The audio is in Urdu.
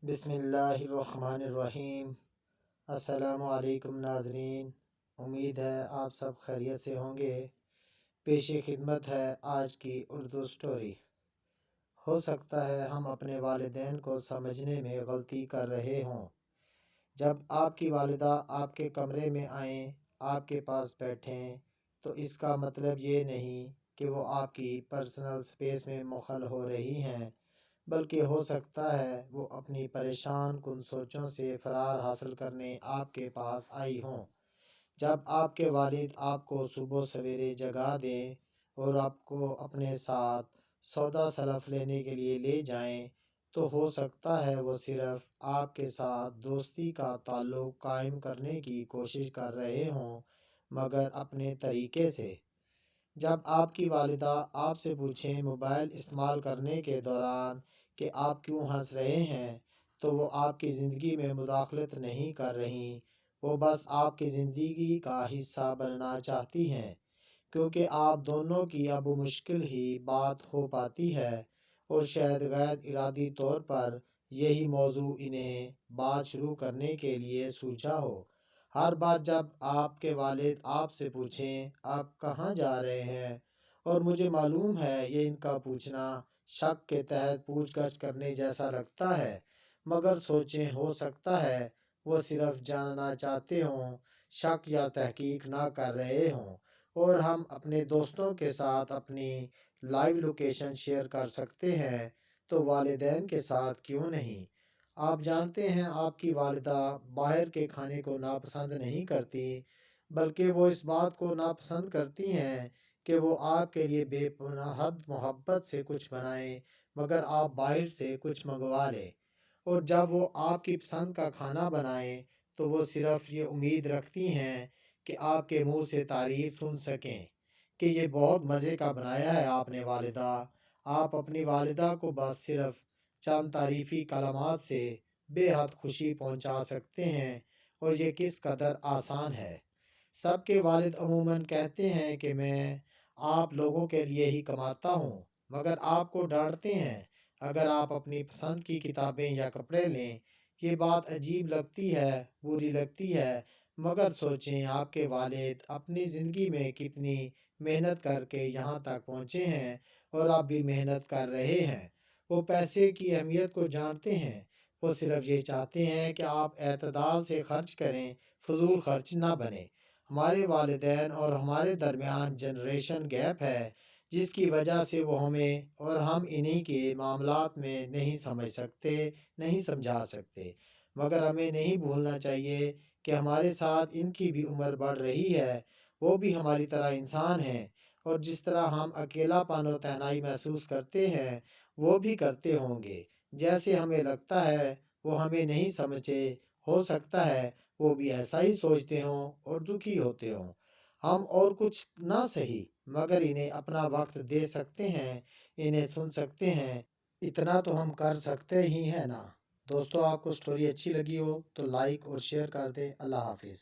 بسم اللہ الرحمن الرحیم۔ السلام علیکم ناظرین، امید ہے آپ سب خیریت سے ہوں گے۔ پیش خدمت ہے آج کی اردو سٹوری۔ ہو سکتا ہے ہم اپنے والدین کو سمجھنے میں غلطی کر رہے ہوں۔ جب آپ کی والدہ آپ کے کمرے میں آئیں، آپ کے پاس بیٹھیں، تو اس کا مطلب یہ نہیں کہ وہ آپ کی پرسنل سپیس میں مخل ہو رہی ہیں، بلکہ ہو سکتا ہے وہ اپنی پریشان کن سوچوں سے فرار حاصل کرنے آپ کے پاس آئی ہوں۔ جب آپ کے والد آپ کو صبح سویرے جگا دیں اور آپ کو اپنے ساتھ سودا سلف لینے کے لیے لے جائیں، تو ہو سکتا ہے وہ صرف آپ کے ساتھ دوستی کا تعلق قائم کرنے کی کوشش کر رہے ہوں، مگر اپنے طریقے سے۔ جب آپ کی والدہ آپ سے پوچھیں موبائل استعمال کرنے کے دوران کہ آپ کیوں ہنس رہے ہیں، تو وہ آپ کی زندگی میں مداخلت نہیں کر رہی، وہ بس آپ کی زندگی کا حصہ بننا چاہتی ہیں، کیونکہ آپ دونوں کی اب مشکل ہی بات ہو پاتی ہے، اور شاید غیر ارادی طور پر یہی موضوع انہیں بات شروع کرنے کے لیے سوچا ہو۔ ہر بار جب آپ کے والد آپ سے پوچھیں آپ کہاں جا رہے ہیں، اور مجھے معلوم ہے یہ ان کا پوچھنا شک کے تحت پوچھ گچھ کرنے جیسا لگتا ہے، مگر سوچیں ہو سکتا ہے وہ صرف جاننا چاہتے ہوں، شک یا تحقیق نہ کر رہے ہوں، اور ہم اپنے دوستوں کے ساتھ اپنی لائیو لوکیشن شیئر کر سکتے ہیں، تو والدین کے ساتھ کیوں نہیں؟ آپ جانتے ہیں آپ کی والدہ باہر کے کھانے کو ناپسند نہیں کرتی، بلکہ وہ اس بات کو ناپسند کرتی ہیں کہ وہ آپ کے لیے بے حد محبت سے کچھ بنائیں، مگر آپ باہر سے کچھ منگوا لیں، اور جب وہ آپ کی پسند کا کھانا بنائیں تو وہ صرف یہ امید رکھتی ہیں کہ آپ کے منہ سے تعریف سن سکیں کہ یہ بہت مزے کا بنایا ہے آپ نے والدہ۔ آپ اپنی والدہ کو بس صرف چند تعریفی کلمات سے بے حد خوشی پہنچا سکتے ہیں، اور یہ کس قدر آسان ہے۔ سب کے والد عموماً کہتے ہیں کہ میں آپ لوگوں کے لیے ہی کماتا ہوں، مگر آپ کو ڈانٹتے ہیں اگر آپ اپنی پسند کی کتابیں یا کپڑے لیں۔ یہ بات عجیب لگتی ہے، بری لگتی ہے، مگر سوچیں آپ کے والد اپنی زندگی میں کتنی محنت کر کے یہاں تک پہنچے ہیں، اور آپ بھی محنت کر رہے ہیں۔ وہ پیسے کی اہمیت کو جانتے ہیں، وہ صرف یہ چاہتے ہیں کہ آپ اعتدال سے خرچ کریں، فضول خرچ نہ بنے۔ ہمارے والدین اور ہمارے درمیان جنریشن گیپ ہے، جس کی وجہ سے وہ ہمیں اور ہم انہی کے معاملات میں نہیں سمجھ سکتے، نہیں سمجھا سکتے، مگر ہمیں نہیں بھولنا چاہیے کہ ہمارے ساتھ ان کی بھی عمر بڑھ رہی ہے، وہ بھی ہماری طرح انسان ہیں، اور جس طرح ہم اکیلا پن و تنہائی محسوس کرتے ہیں وہ بھی کرتے ہوں گے۔ جیسے ہمیں لگتا ہے وہ ہمیں نہیں سمجھتے، ہو سکتا ہے وہ بھی ایسا ہی سوچتے ہوں اور دکھی ہوتے ہوں۔ ہم اور کچھ نہ سہی، مگر انہیں اپنا وقت دے سکتے ہیں، انہیں سن سکتے ہیں، اتنا تو ہم کر سکتے ہی ہیں نا۔ دوستو، آپ کو سٹوری اچھی لگی ہو تو لائک اور شیئر کر دیں۔ اللہ حافظ۔